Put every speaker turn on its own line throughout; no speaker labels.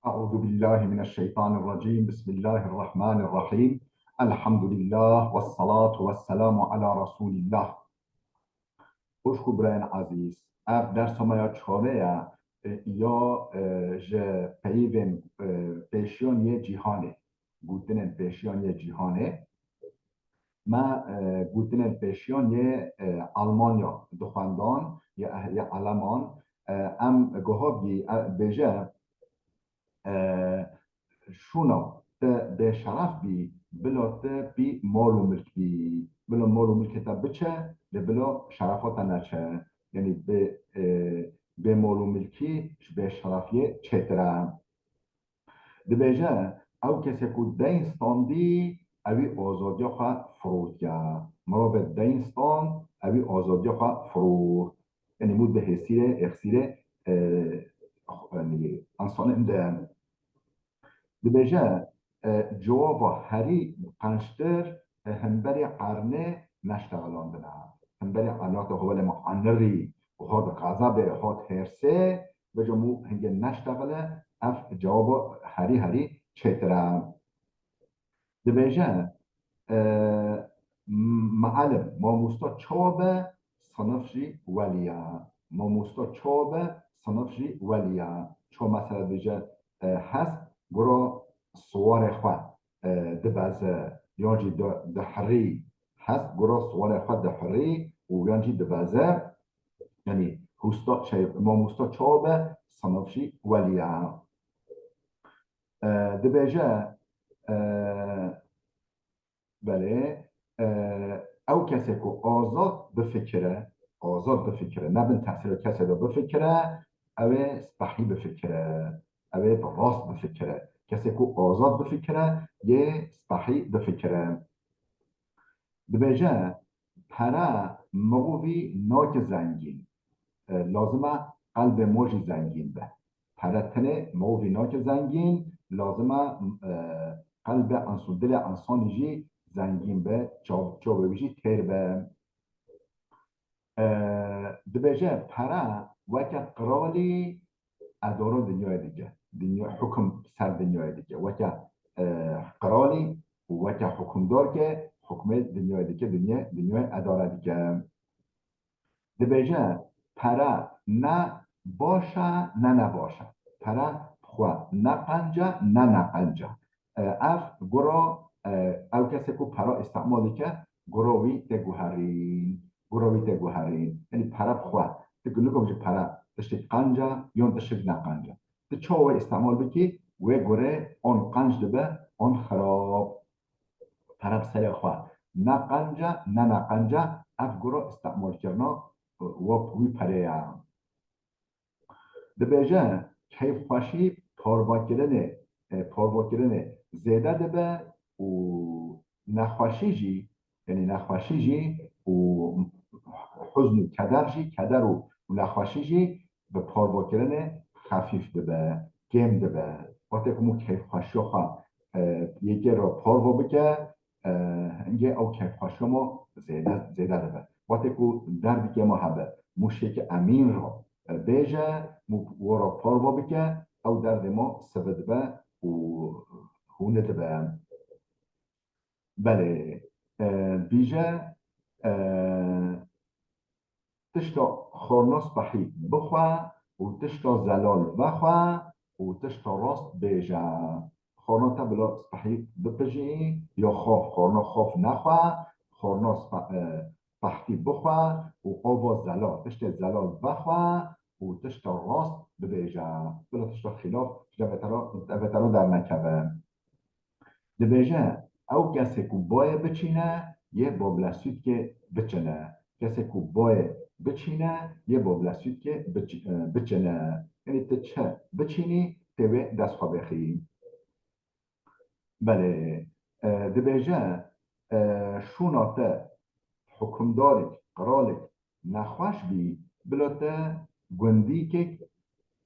أعوذ بالله من الشيطان الرجيم. بسم الله الرحمن الرحيم. الحمد لله والصلاة والسلام على رسول الله. خوش برای عزیز اف درس ما یا چهاره یا ج پیون پیشیان یه جیهانه گوتن پیشیان یه جیهانه ما گوتن پیشیان یه آلمانیا دخواندان یه علمان ام گوهابی بیجه شونا به شرف بی بلا بی مال و ملک بی بلا مال و ملک تا بچه بلا شرفات نچه یعنی به مال و ملکی به شرفیه چتره دبیجه او کسی که دینستاندی اوی آزادی خواه فرود یا مرا به دینستان اوی آزادی خواه فرود یعنی مود به حسیره اخسیره یعنی انسان امده دبیجه جواب هری قنشتر همبری قرنه نشتغلاندنه همبری علات هول معنری و هاد غضب هاد هرسه و جمو هنگه نشتغله اف جواب هری چتره دبیجه معلم ما مستا چوبه صنفجی ولیا ما مستا چوبه صنفجی ولیا چو مثلا بجه هست برو صور خواه دبازه یانجی دحری هست برو صور خواه دحری و یانجی دبازه یعنی ما مستا چوبه صنفجی ولیا دبیجه بله او کسی که آزاد بفکره نه بین تحصیل کسی رو بفکره او صحیح بفکره او راست بفکره کسی که آزاد بفکره یه صحیح بفکره دبیجه پره مغوی ناک زنگین لازمه قلب موجی زنگین به پره تنه مغوی ناک زنگین لازمه قلب انسان دل انسانی جی زنگین به چاو ببیجی تیر به دبیجه پره وکه قرالی ادارو دنیای دیگه دنیا حکم سر دنیای دیگه وکه قرالی وکه حکمدار که حکم دنیای دیگه دنیای اداره دیگه دبیجه پره نه باشه نه نباشه پره خواه نه قنجه نه نقنجه اف گرا او کسی که پرا استعمالی که گروی تگوهرین یعنی پرا بخواه تقول لكم جي پرا تشتي قنجة يون تشتي نقنجة تشوه استعمال بكي وگره اون قنج دبه اون خراب پرا بسر خواه نه قنجة نه نقنجة اف گرا استعمال کرنا و پوی پره دبیجه کیف خوشی پاروا کردن زیده دبه و نخوشی جی یعنی نخوشی جی و حزن و کدر جی کدر و نخوشی جی به پاروا کردن خفیف دبه گم دبه وقتی که مو کیف خوشی خواه یکی را پاروا بکه انگه او کیف خوشی ما زیده دبه وقتی که در بکه ما هبه موشه که امین را بیجه ورا پاروا بکه او درد ما سبد به و هونه به بله بیجه تشتا خورناس بحی بخواه و تشتا زلال بخواه و تشتا راست بیجه خورناتا بلا بحی بپجی یا خورنا خوف نخواه خورناس بحی بخواه و آوا زلال تشتا زلال بخواه و تشتا راست ببیجه بلا تشتا خلاف جبترا در نکوه دبیجه او کسی که بای بچینه یه بابلسید که بچنه کسی که بای بچینه یه بابلسید که بچنه یعنی تا چه بچینی تیوه دست خواه بخی بله دبیجه شوناته حکمداری قرالی نخواش بی بلاته گندی که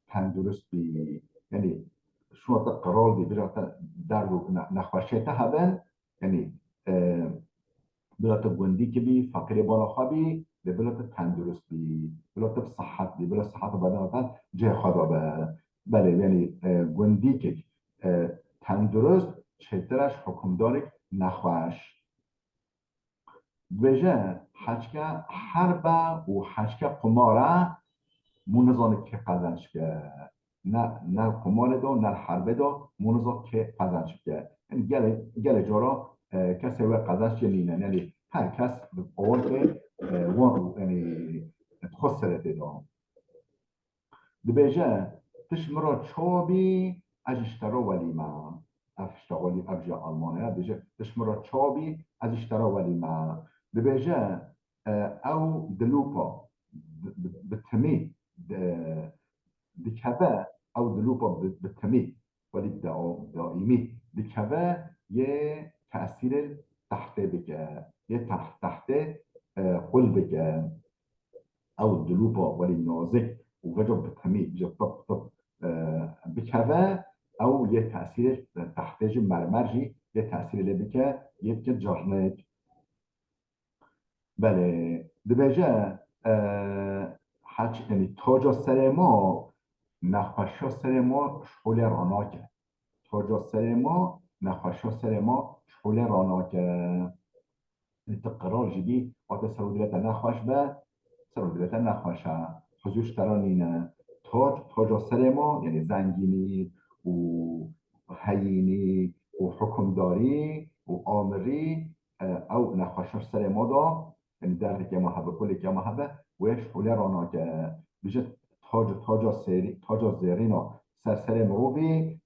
تندرست بی یعنی شوناته قرال بی بلاته درد و نخواشیته هبن یعنی بلاته گندی که بی فقیر بالا خواه بی بلاته تندرست بی بلاته صحت بی بلاته صحت بدن جه خدا به بله یعنی گوندی که تندرست چترش حکمدارک نخواش بجه حچکه حربه و حچکه قماره مونزان که قزنش که نه قمار دو نه حربه دو مونزان که قزنش که یعنی گل جارا کسی و قزنش که نینه یعنی هر کس اول که وان یعنی خسرته دو دبیجه تشمرا چابی اجشترا ولیما افشتغالی افجا آلمانه بيجي تشمرا چابی اجشترا ولیما دبیجه او دلوپا بتمي دكبا او دلوبا بالتمي وليد دائمي دكبا يه تأثير تحت بك يه تحت قلبك او دلوبا ولي نازك وفجأة بالتمي جب طب بكبا او يه تأثير تحت مرمرجي يه تأثير اللي بك يبكي جرنك بله دبجه حج یعنی تاج سر ما نخوشا سر ما شغل رانا کرد تاج سر ما نخوشا سر ما شغل رانا کرد انت قرار جدی وقت سرودلت نخوش به سرودلت نخوشه حضورش ترانینه تاج سر ما یعنی زنگینی و حیینی و حکمداری و آمری او نخوشا سر ما دا یعنی درد که محبه کلی که محبه وش حوله رانا که بیشه تاج زیرینا سر مروبی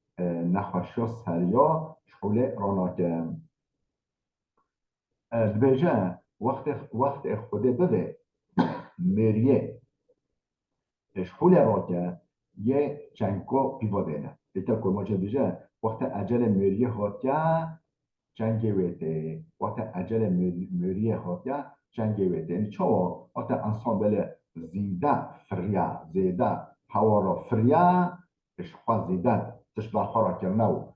نخوشا سریا حوله رانا که بیشه وقت خوده بده مریه حوله را که یه جنگا پیواده نه دیتا که ماجه بیشه وقت عجل مریه ها که جنگی ویده وقت عجل مریه ها که جنگی ویده یعنی چاوا وقت انسان بله زیده هوا را فریا خواه زیده تش برخوا را کرنه و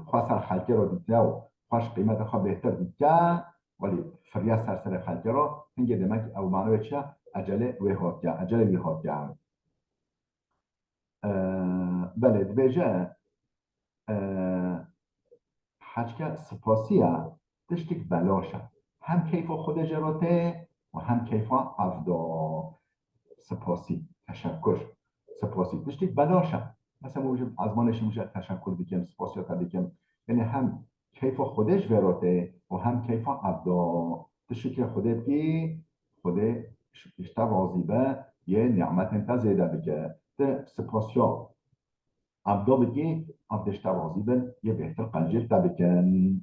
خواه سر خلقه را دیده و خواهش قیمت خواه بهتر دیده ولی فریا سر خلقه را هنگه دمک او معنی چه عجله وی ها که عجله وی ها که بله دبیجه حجکه سپاسیه تشتک بلاشه هم کیفا خود جراته و هم کیفا افدا سپاسی تشکر سپاسی تشتک بلاشه مثلا موجب از مانش میشه تشکر بکن سپاسی ها بکن یعنی هم کیفا خودش وراته و هم کیفا افدا تشتک خود بگی خود اشتا راضی به یه نعمت انتا زیده بگه سپاسی ها افدا بگی افداشتا راضی به یه بهتر قنجل تا بکن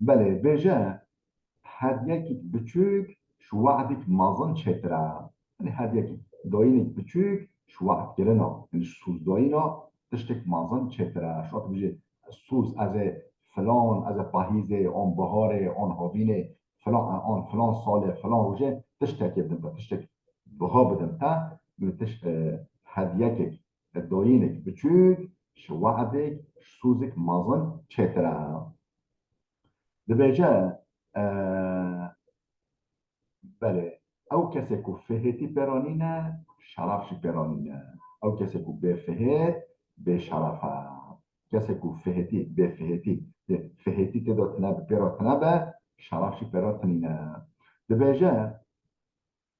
بله بیجه هدیه که بچوک شو وعدك مازن چتره یعنی هدیه که داینک بچوک شو وعد گرنا یعنی سوز داینا تشتک مازن چتره شو بجه سوز از فلان از پاهیز آن بهار آن هاوین فلان سال فلان روزه تشتک بدم تشتک بها بدم تا هدیه که داینک بچوک شو وعدك سوزك مازن چتره دبیجه بله او کسی که فهتی برانینه شرفش برانینه او کسی که به فهت به شرفه کسی که فهتی به فهتی تداتنه براتنه به شرفش براتنینه دبیجه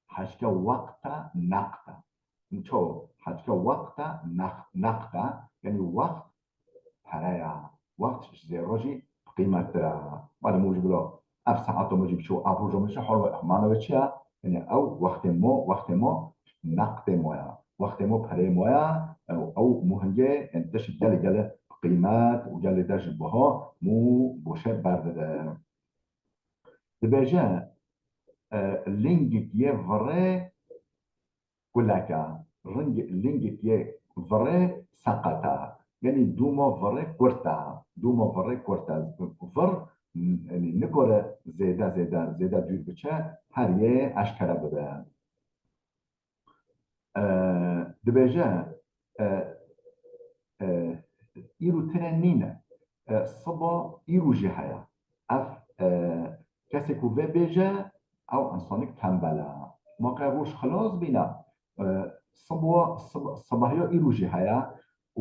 حشکه وقت نقطه چو حشکه وقت نقطه یعنی وقت پرایا وقتش زیراجی قیمت داره ولی موجب لا اف ساعت موجب شو اف روز میشه حال معنی چیه یعنی او وقت ما نقد مایا وقت ما پره مایا او مهنگه یعنی دش گل قیمت و گل دش بها مو بوشه برده دبیجه لینگ یه وره کلکه لینگ یه وره سقطه یعنی دوما وره کرتا ور یعنی نکره زیده دور بچه هر یه اشکره بده دبیجه ایرو تنه نینه صبا ایرو جهه اف کسی که بیجه او انسانک تنبله ما روش خلاص بینه صباحیا ایروژی هیا و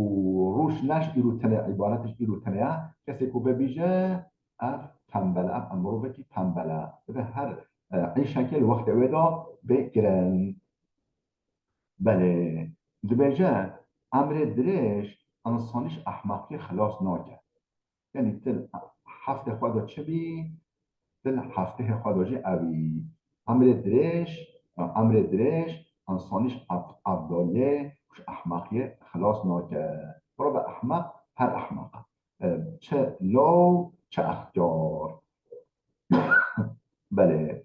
روش نش ایرو تنه عبارتش ایرو تنه کسی که ببیجه اف تنبله اف امرو بکی تنبله به هر این شکل وقت ودا بگیرن بله دبیجه امر درش انسانیش احمقی خلاص ناکه یعنی تل هفته خدا چه بی تل هفته خدا جی اوی امر درش انسانیش افضالیه وش احمقیه خلاص ناکه برای به احمق هر احمق چه لو چه اختیار بله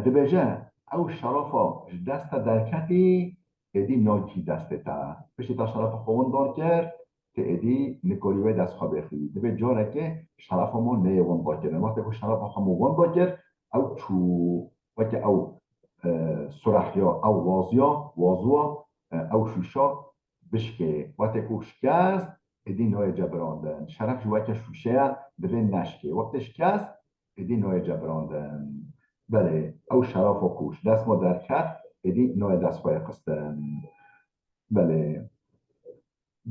دبیجه او شرافا دست درکتی ادی ناکی دسته تا بشه تا شرف خون دار کرد که ادی نکولیوه دست خواه بخی دبی جاره که شرف ما نیوان دار کرد وقتی که شرف خمو وان دار کرد او چو وقتی او سرخیا او وازوا او شوشا بشکه وقتی که شکست ادی نوع جبراندن شرف جوه که شوشه دبی نشکه وقتی شکست ادی نوع جبراندن بله او شرف و کوش دست ما در کت ادی نوع دست پای قستن بله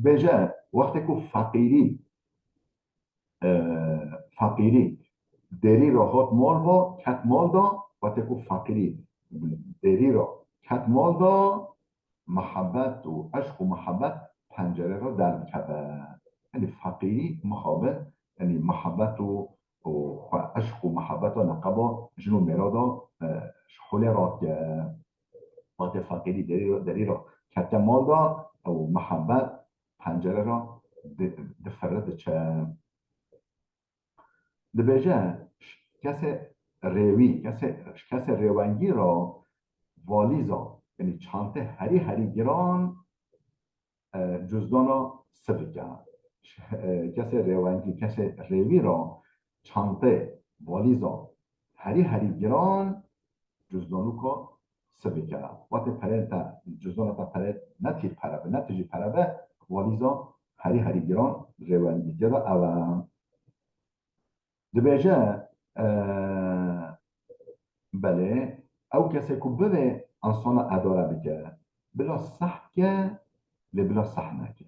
بجه وقتی که فقیری دری را هات مال با کت مال دا وقتی که فقیری دری را کت مال دا محبت و عشق و محبت پنجره را در میکبه یعنی فقیری مخابه یعنی محبت و عشق و محبت و نقبا جنو میرادا شخوله را که وقت فقیری دری را کت مال دا او محبت پنجره را دفرد چه دبیجه کسی ریوانگی را والیزا یعنی چانته هری گران جزدانا سفکه کسی ریوی را چانته والیزا هری گران جزدانو که سفکه وقتی پرد جزدانا تا پرد نتیجی پربه والیزا هری گران ریوانگی که را اوه دبیجه بله او کسی که بده انسان اداره بکه بلا صح که لبلا صح نکه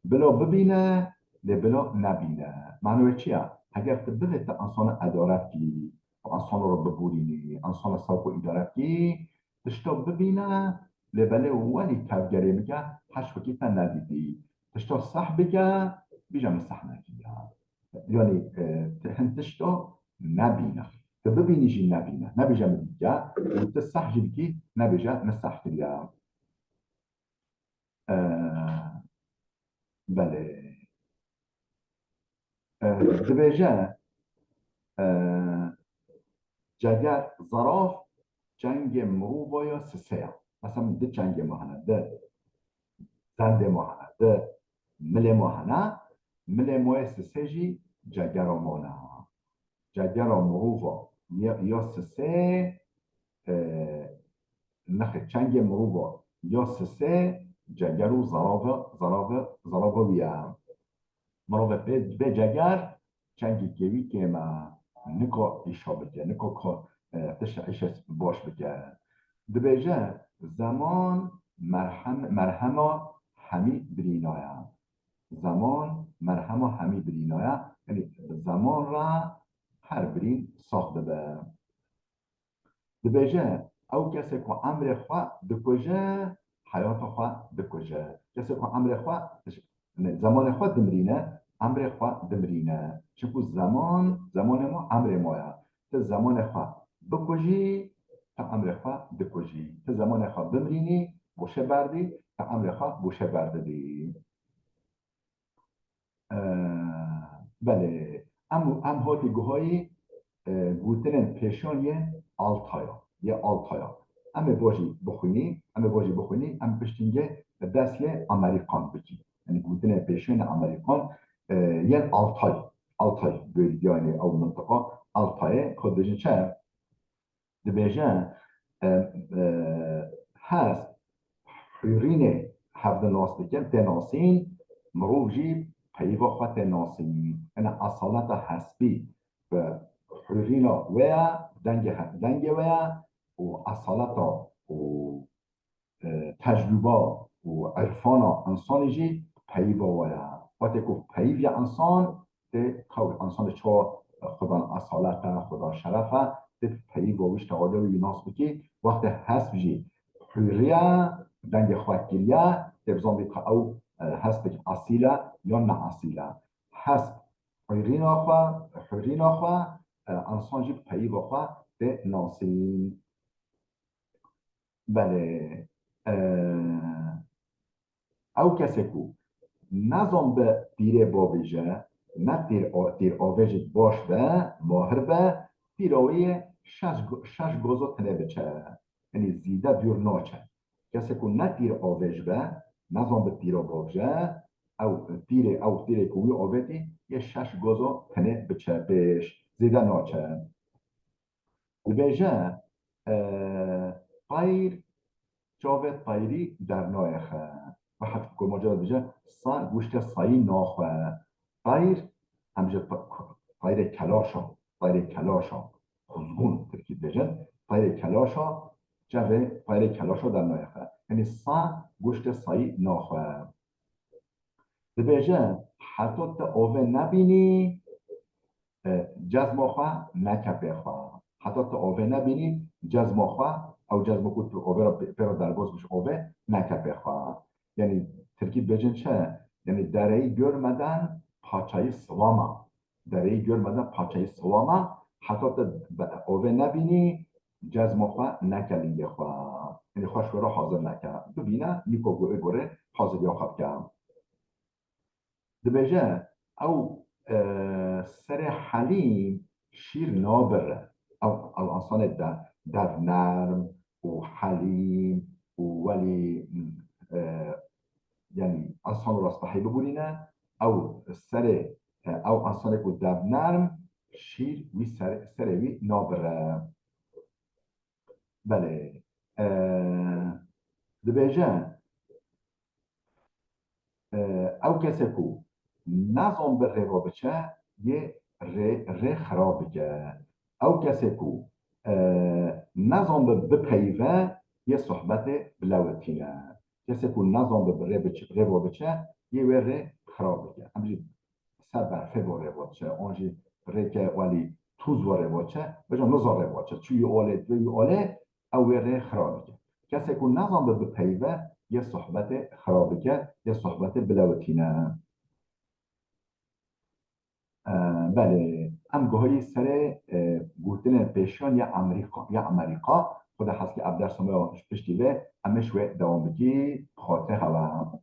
بلا ببینه لبلا نبینه معنی چیه؟ اگر بده تا انسان اداره کی و انسان رو ببورینی انسان ساق و اداره کی تشتا ببینه لبله ولی کفگری میگه هش فکیتا ندیدی تشتا صح بگه بیجم صح نکه یعنی تشتا نبینه تو ببینیشی نبیجه دیگه و تصح جبکی نبیجه نصح کریا بله دبیجه جگر ظراف جنگ مروبا یا سسیا مثلا ده جنگ ماهنه ده زند ماهنه ده مل ماهنه مل موی سسیجی جگر مانه جگر مروبا یا سسه نخ چنگ مروبا یا سسه جگر و زرابه ویا مروبه به جگر چنگی کهوی که ما نکو ایشا بکه نکو که تش ایشا باش بکه دبیجه زمان مرهم همی برینایا یعنی زمان را هر برین ساخته به دبیجه او کسی که امر خواه دکجه حیات خواه دکجه کسی که امر خواه زمان خواه دمرینه امر خواه دمرینه چون زمان ما امر مایه تو زمان خواه بکجی تا امر خواه دکجی تو زمان خواه بمرینی بوشه بردی تا امر خواه بوشه برده دی بله ام هاتی گوهایی گوتنن پیشان یه آلتایا امه باجی بخونی ام پشتینگه دست یه امریکان بکی یعنی گوتنن پیشان امریکان یه آلتای بلگیانه او منطقه آلتای خود بجن چه؟ دبیجن هست حیرین هفته ناستکن تناسین مروف جی پیوا خواه تناسین یعنی اصالت حسبی به حیرینا ویا دنگ ویا و اصالتا و تجربه و عرفان انسان جی پی باویا وقتی که پی وی انسان ده قول انسان چو خدا اصالت خدا شرفه ده پی باویش تقاضا وی ناس بکی وقت حسب جی حریه دنگ خواهکیلیه تبزان بیقه او حسب اصیله یا نه اصیله حسب حرین آخوا انسان جی پی باخوا ده ناسین بله او کسی کو نظام به دیره باویجه نه دیر آویجت باش به ماهر به دیروی شش گوزو تنه بچه یعنی زیده دور ناچه کسی کو نه دیر آویج به نظام به دیره باویجه او دیره کوی آویدی یه شش گوزو تنه بچه بیش زیده ناچه بیجه غیر جاوید طایری در نایخه و حتی که مجرد بجه گوشت سایی ناخوه طایر همجه طایر کلاشا خزگون ترکیب بجه طایر کلاشا جوه طایر کلاشا در نایخه یعنی گوشت سایی ناخوه بجه حتی تا اوه نبینی جزم خواه نکپه خواه حتی تا اوه نبینی جزم خواه او جزم کود اوه را پیرا در باز بشه اوه نکپه خواه یعنی ترکیب بجن چه؟ یعنی درهی görmeden parçayı sıvama درهی görmeden parçayı sıvama حتی تا اوه نبینی جزم خواه نکلینگه خواه یعنی خواه را حاضر نکرد ببینه نیکو گوه حاضر یا خواب کرد دبجه او سر حلیم شیر نابره او انسان در نرم و حلیم و ولی یعنی انسان رو راستحی ببورینه او سر او انسان که در نرم شیر وی سر وی نابره بله دبجه او کسی که نظام به روا بچه یه ره خراب بگه او کسی که نظام به بپیوه یه صحبت بلاوتینه کسی که نظام به روا بچه یه ره خراب بگه همجی سر برفه با روا بچه آنجی ره که ولی توز و روا بچه بجا نظام روا بچه چوی آله او ره خراب بگه کسی که نظام به بپیوه یه صحبت خراب بگه یه صحبت بلاوتینه بله ام گاهی سر گوتن پیشان یا امریکا خدا هست که اب در سمه پشتیوه همش و دوام بگی خاطر هوا